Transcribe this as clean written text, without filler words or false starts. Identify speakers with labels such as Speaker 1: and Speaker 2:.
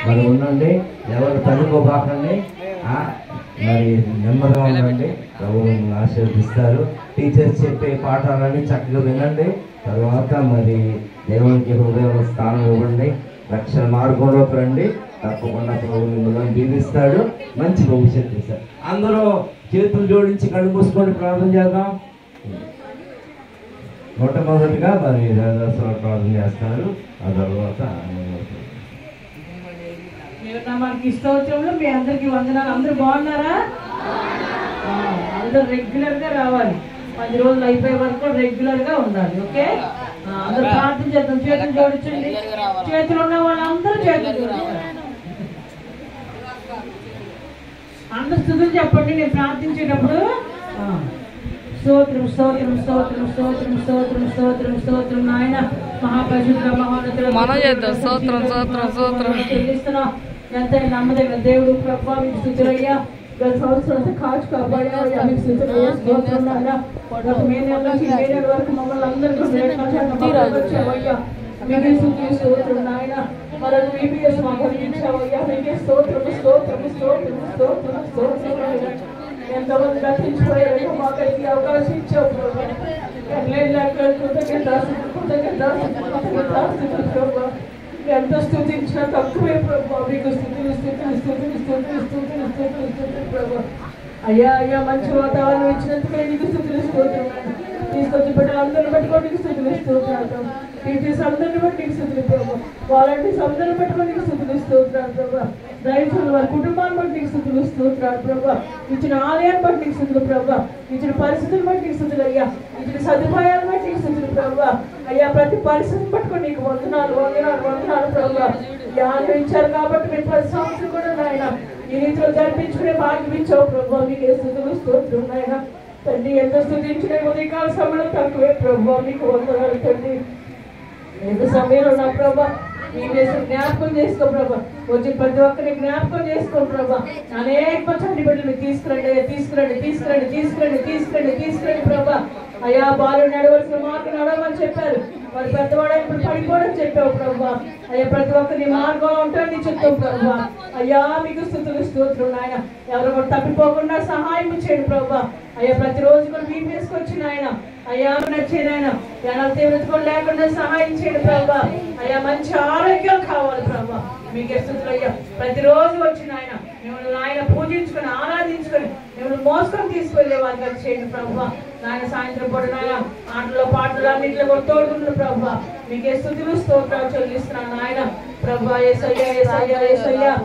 Speaker 1: మరి ఉండండి, ఎవరు తనుకోబాకండి, మరి నెమ్మదిగా ఉండండి. ప్రభువు ఆశీర్వదిస్తారు. టీచర్స్ చెప్పే పాఠాలన్నీ చక్కగా వినండి. తర్వాత మరి దేవునికి హృదయ స్థానం ఇవ్వండి. రక్షణ మార్గంలోకి రండి. తప్పకుండా ప్రభు మిమ్మల్ని దీవిస్తాడు. మంచి భవిష్యత్తు ఇస్తాడు. అందరూ చేతులు జోడించి కళ్ళు మూసుకొని ప్రార్థన చేద్దాం. మొట్టమొదటిగా మరి ప్రార్థన చేస్తారు. ఆ తర్వాత
Speaker 2: మనకి స్తోత్రంలో మీ అందరికి వందనాలు. అందరూ బాగున్నారా? అందరూ రెగ్యులర్ గా రావాలి. 10 రోజులు అయిపోయే వరకు రెగ్యులర్ గా ఉండాలి. ఓకే, అందరూ ప్రార్థన చేద్దాం. చేతులు జోడించండి. చేతులు ఉన్న వాళ్ళందరూ చేతులు జోడించాలి. అందరు స్తుతులు చెప్పండి. నేను ప్రార్థించేటప్పుడు స్తోత్రం స్తోత్రం స్తోత్రం స్తోత్రం స్తోత్రం స్తోత్రం స్తోత్రం నాయన మహాపరిశుద్ధ మహోన్నతుడు
Speaker 3: మనం చేద్దాం. స్తోత్రం స్తోత్రం స్తోత్రం
Speaker 2: చెల్లిస్తున్నాం. ఎంతైనా నమ్మదగిన దేవుడు ప్రభా మీకు స్తుతులయ్యా. గత సంవత్సరం అంతా కాచు కాపాడేవయ్యా. మీకు స్తుతులయ్యా. స్తోత్రం నాయన. గత మే నెల నుంచి మే నెల వరకు మమ్మల్ని అందరికీ వచ్చావయ్యా. మీకే స్తుతులు స్తోత్రం నాయన. మరొక VBS మాకు కలిగించావయ్యా. మీకే స్తోత్రం స్తోత్రం స్తోత్రం స్తోత్రం స్తోత్రం. ఎంతమంది రక్షించిపోయారో మాకైతే అవకాశం ఇచ్చావు ప్రభా. ఎంత స్తుతించినా తక్కువే ప్రభా. మీకు స్థుతులు స్థుతులు స్థుతులు స్థుతులు స్థుతులు స్థుతులు స్థుతులు ప్రభా. అయ్యా అయ్యా మంచి వాతావరణం ఇచ్చినందుకే నీకు స్థుతులు స్తోత్రం. తీసుకొచ్చి బిడ్డలు అందరిని పెట్టుకొని నీకు స్థుతులు స్తోత్రాలు. టీచర్స్ అందరిని బట్టి నీకు స్థుతులు ప్రభా. వాలంటీర్స్ అందరిని పెట్టుకొని నీకు స్థుతులు స్తోత్రాలు ప్రభా. రైతులు వారి కుటుంబాన్ని బట్టి నీకు స్థుతులు స్తోత్రాలు ప్రభా. ఇచ్చిన ఆలయాన్ని బట్టి నీకు స్థుతులు ప్రభా. ఇచ్చిన పరిస్థితులు బట్టి నీకు స్థుతులు అయ్యా. ఇచ్చిన సదుపాయాలను బట్టి నీకు స్థుతులు ప్రభా. అయ్యా ప్రతి పరిస్థితిని పట్టుకొని నీకు వందనాలు వందనాలు వందనాలు ప్రభా. ఇచ్చారు కాబట్టి మీరు 10 సంవత్సరాలు కూడా నాయన ఈ రీతిలో జరిపించుకునే భాగ్యం ఇచ్చావు ప్రభా. మీకు స్థుతులు స్తోత్రం నాయన. తండ్రి ఎంత స్థుతించిన ఉదయకాల సమయంలో తక్కువే ప్రభా. మీకు వందనాలు తండ్రి. ఎంత సమయంలో నా ప్రభా ఈ దేశం జ్ఞాపకం చేసుకో ప్రభా. వచ్చి ప్రతి ఒక్కరిని జ్ఞాపకం చేసుకో ప్రభా. అనేక చండి బిడ్డలు తీసుకురండి తీసుకురండి తీసుకురండి తీసుకురండి తీసుకురండి తీసుకురండి ప్రభా. అయ్యా బాలు నడవలసిన మార్గం నడవమని చెప్పారు. మరి పెద్దవాడని పడిపోవడం చెప్పావు ప్రభా. అయ్యా ప్రతి ఒక్కరి మార్గంలో ఉంటాను చెప్తావు ప్రభా. అయ్యా మీకు స్తుతులు స్తోత్రం నాయన. ఎవరు కూడా తప్పిపోకుండా సహాయం చేయండి ప్రభా. అయ్యా ప్రతిరోజు కూడా VBSకి వచ్చిన ఆయన అయ్యా నచ్చేది ఆయన జనాలు తీవ్రత కూడా లేకుండా సహాయం చేయండి ప్రభా. అయ్యా మంచి ఆరోగ్యం కావాలి ప్రభా. మీకే స్తుతులు అయ్యా. ప్రతిరోజు వచ్చిన ఆయన మిమ్మల్ని ఆయన పూజించుకొని ఆరాధించుకొని మిమ్మల్ని మోసుకొని తీసుకెళ్లే వారిగా చేయండి ప్రభా. నాయన సాయంత్రం పూట నాయన ఆటలో పాటలు అన్నింటిలో కూడా తోడుకుంటున్న ప్రభా. మీకే స్తుతులు స్తోత్రాలు చెల్లిస్తున్నాను నాయన ప్రభా. యేసయ్యా యేసయ్యా యేసయ్యా.